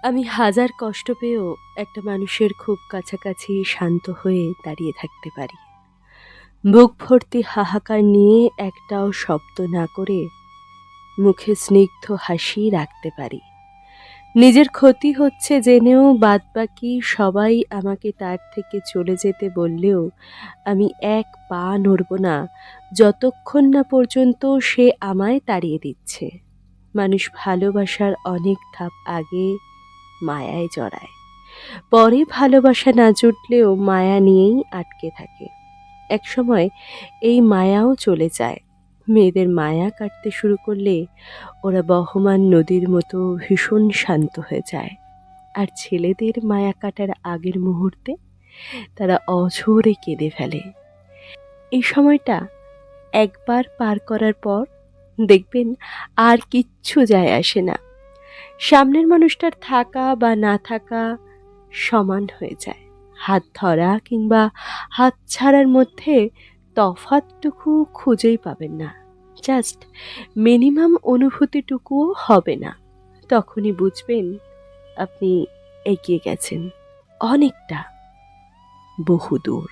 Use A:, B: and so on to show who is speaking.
A: আমি হাজার কষ্ট পেয়েও একটা মানুষের খুব কাছাকাছি শান্ত হয়ে দাঁড়িয়ে থাকতে পারি। বুক ভর্তি হাহাকার নিয়ে একটাও শব্দ না করে মুখে স্নিগ্ধ হাসি রাখতে পারি। নিজের ক্ষতি হচ্ছে জেনেও বাদবাকি সবাই আমাকে তার থেকে চলে যেতে বললেও আমি এক পা নড়ব না যতক্ষণ না পর্যন্ত সে আমায় তাড়িয়ে দিচ্ছে। মানুষ ভালোবাসার অনেক ধাপ আগে মায়ায় জড়ায়, পরে ভালোবাসা না জুটলেও মায়া নিয়েই আটকে থাকে। একসময় এই মায়াও চলে যায়। মেয়েদের মায়া কাটতে শুরু করলে ওরা বহমান নদীর মতো ভীষণ শান্ত হয়ে যায়। আর ছেলেদের মায়া কাটার আগের মুহূর্তে তারা অঝোরে কেঁদে ফেলে। এই সময়টা একবার পার করার পর দেখবেন আর কিচ্ছু যায় আসে না। সামনের মানুষটার থাকা বা না থাকা সমান হয়ে যায়। হাত ধরা কিংবা হাত ছাড়ার মধ্যে তফাৎটুকু খুঁজেই পাবেন না। জাস্ট মিনিমাম অনুভূতিটুকুও হবে না। তখনই বুঝবেন আপনি এগিয়ে গেছেন অনেকটা, বহুদূর।